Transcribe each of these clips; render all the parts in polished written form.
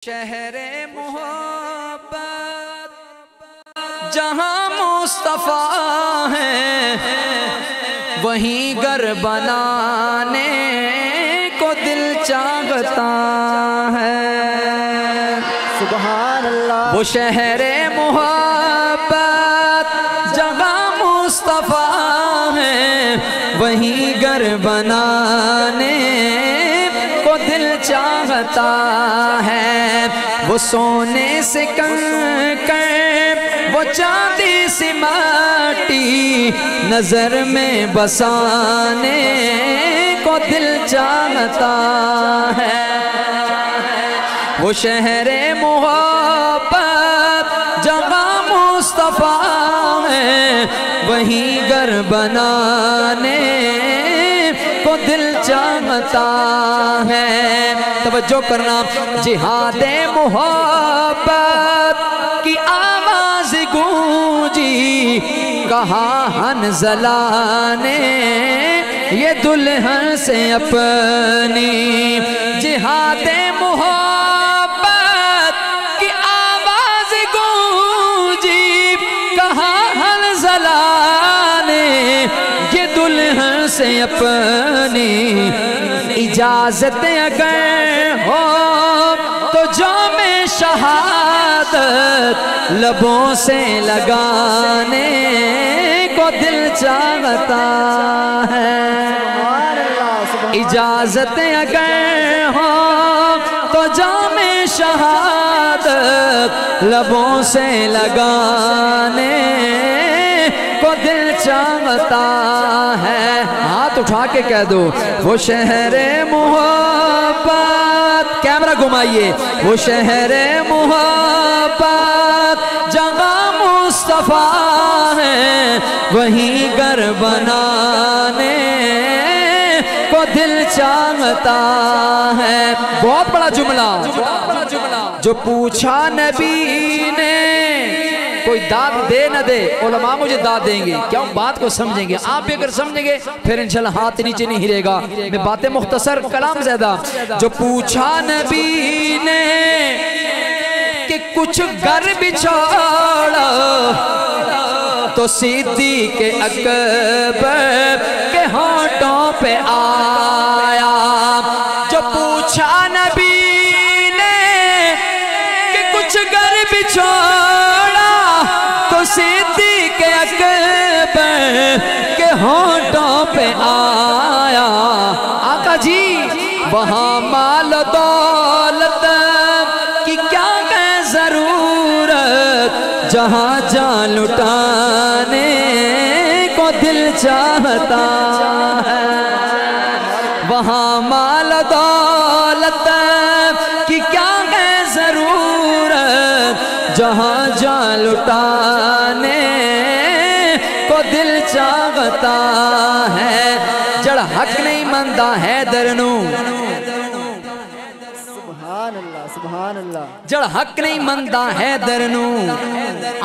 شہر محبت جہاں مصطفیٰ ہے وہیں گھر بنانے کو دل چاہتا ہے۔ سبحان اللہ۔ وہ شہر محبت جہاں مصطفیٰ ہے وہیں گھر بنانے کو دل چاہتا ہے۔ وہ سونے سے کنکر وہ چاندی سی مٹی نظر میں بسانے کو دل چاہتا ہے۔ وہ شہر محبت جہاں مصطفیٰ ہے وہیں گھر بنانے کو دل چاہتا ہے۔ توجہ کرنا، جہاد محبت کی آواز گونجی کہا حنظلہ نے یہ دلہن سے اپنی۔ جہاد محبت کی آواز گونجی کہا حنظلہ نے یہ دلہن سے اپنی۔ اجازت اگر ہو تو جام شہادت لبوں سے لگانے کو دل چاہتا ہے۔ اجازت اگر ہو تو جام شہادت لبوں سے لگانے کو دل چاہتا ہے۔ ہاتھ اٹھا کے کہہ دو، وہ شہر محبت، کیمرہ گھمائیے، وہ شہر محبت جہاں مصطفیٰ ہے وہیں گھر بنانے کو دل چاہتا ہے۔ بہت بڑا جملہ، جو پوچھا نبی نے کوئی داد دے نہ دے، علماء مجھے داد دیں گے، کیا ہم بات کو سمجھیں گے؟ آپ بھی اگر سمجھیں گے پھر انشاءاللہ ہاتھ نیچے نہیں ہلے گا۔ میں باتیں مختصر، کلام زیادہ۔ جو پوچھا نبی نے کہ کچھ گھر بچھوڑا تو صدیق اکبر کے ہونٹوں پہ آیا۔ جو پوچھا نبی نے کہ کچھ گھر بچھوڑا تو صدیق اکبر کے ہونٹوں پہ آیا۔ آقا جی وہاں مال و دولت کی کیا ہے ضرورت، جہاں جان لٹانے کو دل چاہتا ہے۔ وہاں مال و دولت کی کیا ہے ضرورت، جہاں جان لٹانے کو دل چاہتا ہے۔ جڑ حق نہیں مندہ حیدر نو، سبحان اللہ، سبحان اللہ۔ جڑ حق نہیں مندہ حیدر نو،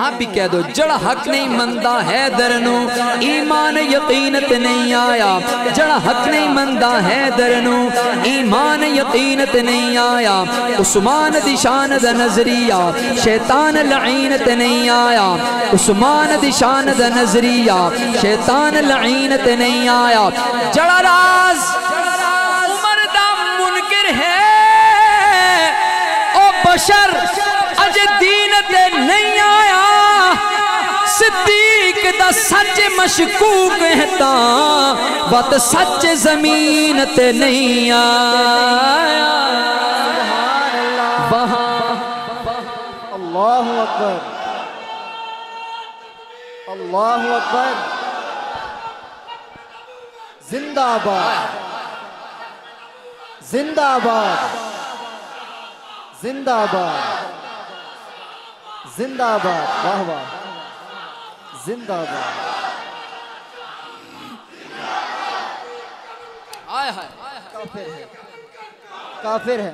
آپ بھی کہہ دو، جڑ حق نہیں مندہ حیدر نو ایمان یقینت نہیں آیا۔ جڑ حق نہیں مندہ حیدر نو ایمان یقینت نہیں آیا۔ عثمان دی شان دا نظریہ شیطان لعینت نہیں آیا۔ عثمان دی شان دا نظریہ شیطان لعینت نہیں آیا۔ جڑا راز عمر دا منکر ہے بشر اج دین تے نہیں آیا۔ صدیق دا سچ مشکوک ہے تاں بات سچ زمین تے نہیں آیا۔ اللہ اکبر، اللہ اکبر، زندہ آباد، زندہ آباد، زندہ آباد، زندہ آباد، واہ واہ، زندہ آباد۔ آئے ہائے کافر ہے، کافر ہے۔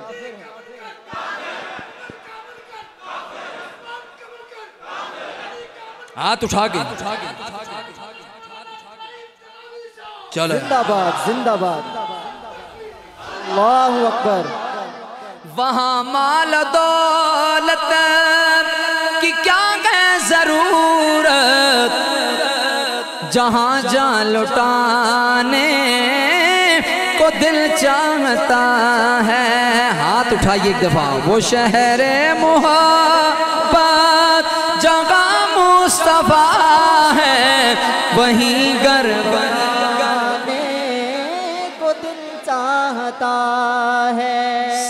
ہاتھ اٹھا کے چلو، زندہ آباد، زندہ آباد، اللہ اکبر، وہاں مال دولت کی کیا ہے ضرورت، جہاں جان لٹانے کو دل چاہتا ہے۔ ہاتھ اٹھائیے ایک دفعہ۔ وہ شہر محبت جگہ مصطفیٰ ہے، وہیں گھر بنانے کو دل چاہتا ہے۔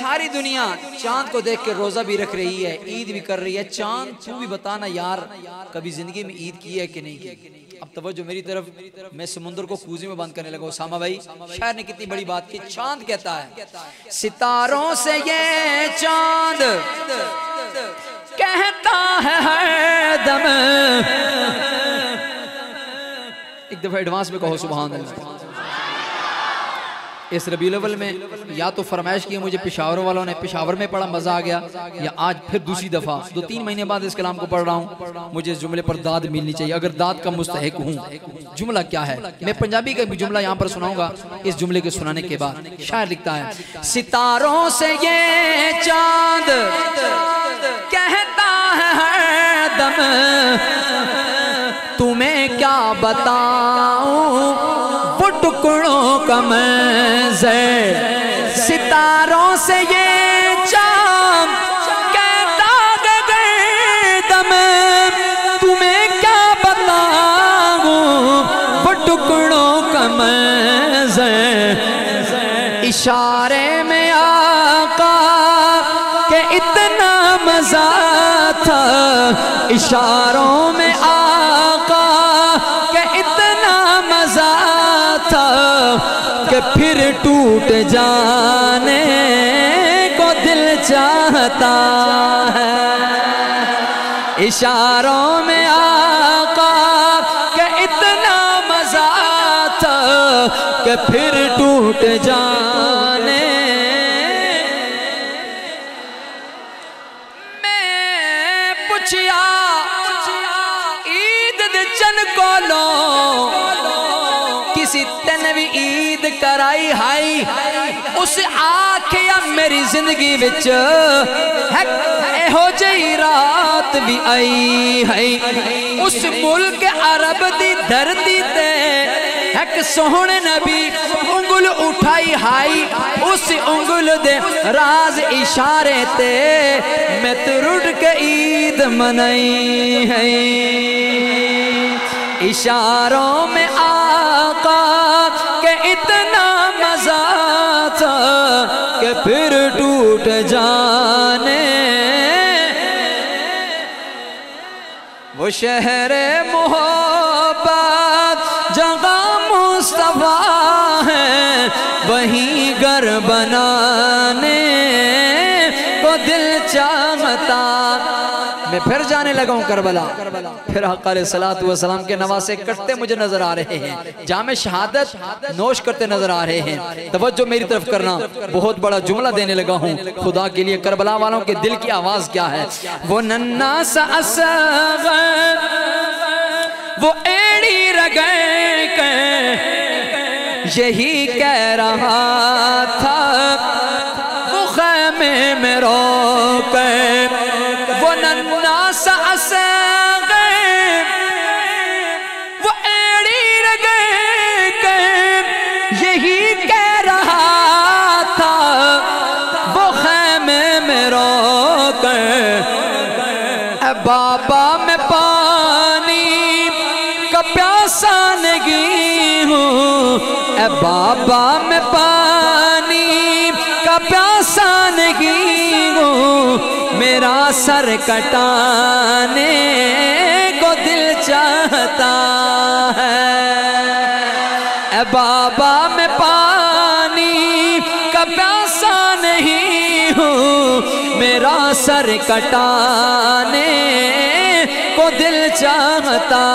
ساری دنیا چاند کو دیکھ کے روزہ بھی رکھ رہی ہے، عید بھی کر رہی ہے۔ چاند تو بھی بتانا یار کبھی زندگی میں عید کی ہے کہ نہیں کی؟ اب توجہ میری طرف، میں سمندر کو کوزے میں بند کرنے لگا۔ اسامہ بھائی شاعر نے کتنی بڑی بات کی۔ چاند کہتا ہے ستاروں سے یہ چاند کہتا ہے ہر دم، ایک دفعہ ایڈوانس میں کہو سبحان اللہ۔ اس ربیع الاول میں یا تو فرمائش کی مجھے پشاور والوں نے، پشاور میں پڑھا مزہ آ گیا، یا آج پھر دوسری دفعہ 2-3 مہینے بعد اس کلام کو پڑھ رہا ہوں۔ مجھے اس جملے پر داد ملنی چاہیے اگر داد کا مستحق ہوں۔ جملہ کیا ہے؟ میں پنجابی کا بھی جملہ یہاں پر سناؤں گا اس جملے کے سنانے کے بعد۔ شاعر لکھتا ہے ستاروں سے یہ چاند کہتا ہے ہر دم، تمہیں کیا بتاؤں وہ ٹکڑوں کا منظر، ستاروں سے یہ چاند کہتا ہے گردم، تمہیں کیا بتاؤں وہ ٹکڑوں کا منظر، اشارے میں آقا کہ اتنا مزہ تھا، اشاروں میں آقا کہ اتنا مزہ تھا کہ پھر ٹوٹ جانے کو دل چاہتا ہے۔ اشاروں میں آقا کہ اتنا مزہ تھا کہ پھر ٹوٹ جانے۔ میں پوچھیا عید دے چن کو لو، کسی تن بھی عید کرائی ہائی، اس آکھیا میری زندگی وچ اے ہو جئی رات بھی آئی ہے، اس ملک عرب دی دھرتی تے ایک سوہنے نبی انگل اٹھائی ہائی، اس انگل دے راز اشارے تے میں ترڑ کے عید منائی ہے۔ اشاروں میں آقا کہ اتنا مزہ تھا کہ پھر ٹوٹ جانے، وہ شہر محبت جگہ مصطفیٰ ہے، وہیں گھر بنانے کو دل چاہتا۔ میں پھر جانے لگا ہوں کربلا، پھر حق علیہ السلام کے نواسے کٹتے مجھے نظر آ رہے ہیں، جام شہادت نوش کرتے نظر آ رہے ہیں۔ توجہ میری طرف کرنا، بہت بڑا جملہ دینے لگا ہوں خدا کے لیے۔ کربلا والوں کے دل کی آواز کیا ہے؟ وہ ننھا سا اصغر، وہ ایڑی رگڑ کے یہی کہہ رہا تھا، وہ خیمے میں رو کے، وہ ننھا سا اصغر، وہ ایڑی رگڑ کے یہی کہہ رہا تھا، وہ خیمے میں رو کے، اے بابا میں پانی کا پیاسا نہیں ہوں، اے بابا میں پانی کا پیاسا نہیں ہوں، میرا سر کٹانے کو دل چاہتا ہے۔ اے بابا میں پانی کا پیاسا نہیں ہوں، میرا سر کٹانے کو دل چاہتا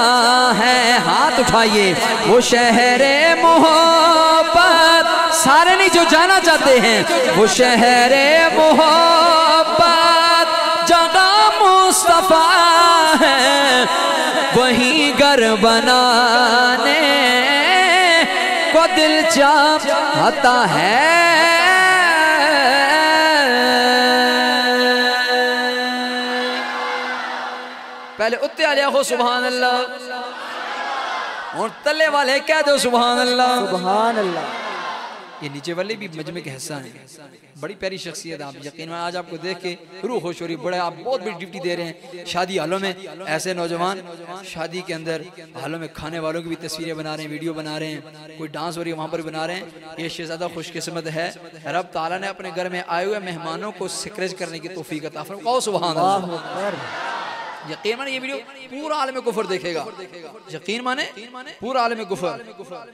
ہے۔ ہاتھ اٹھائیے۔ وہ شہر محبت، سارے نہیں جو جانا چاہتے ہیں، وہ شہر محبت جگہ مصطفیٰ ہے، وہیں گھر بنانے کو دل چاہتا ہے۔ پہلے اتے والے آخو سبحان اللہ، اور تلے والے کہہ دو سبحان اللہ۔ سبحان اللہ۔ یہ نیچے والے بھی مجمع کے حصہ ہیں، بڑی پیاری شخصیت آپ یقین میں آج آپ کو دیکھ کے روح خوش ہو رہی، بڑے آپ بہت بڑی ڈیوٹی دے رہے ہیں شادی حالوں میں۔ ایسے نوجوان شادی کے اندر حالوں میں کھانے والوں کی بھی تصویریں بنا رہے ہیں، ویڈیو بنا رہے ہیں، کوئی ڈانس ہو رہی ہے وہاں پر بنا رہے ہیں۔ یہ شہزادہ خوش قسمت ہے، رب تعالیٰ نے اپنے گھر میں آئے ہوئے مہمانوں کو سکریج کرنے کی توفیق عطا فرمائے۔ کہو سبحان اللہ۔ یقین مانے یہ ویڈیو پورا عالم کفر دیکھے گا، یقین مانے پورا عالم کفر۔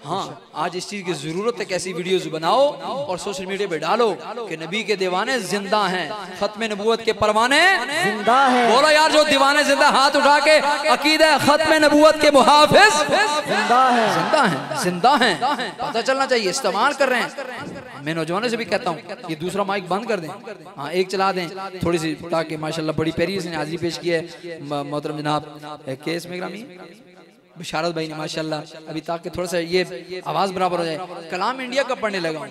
ہاں آج اس چیز کی ضرورت ہے کہ ایسی ویڈیوز بناؤ اور سوشل میڈیا پہ ڈالو کہ نبی کے دیوانے زندہ ہیں، ختم نبوت کے پروانے زندہ ہے۔ بولو یار جو دیوانے زندہ، ہاتھ اٹھا کے عقیدہ ختم نبوت کے محافظ زندہ ہے۔ زندہ ہیں، زندہ ہیں، پتہ چلنا چاہیے، استعمال کر رہے ہیں۔ میں نوجوانوں سے بھی کہتا ہوں یہ دوسرا مائک بند کر دیں، ہاں ایک چلا دیں تھوڑی سی، تاکہ ماشاءاللہ بڑی پیاری اس نے حاضری پیش کی ہے محترم جناب کیس میں گرامی بشارت بھائی نے ماشاءاللہ، ابھی تاکہ تھوڑا سا یہ آواز برابر ہو جائے۔ کلام انڈیا کا پڑھنے لگا ہوں،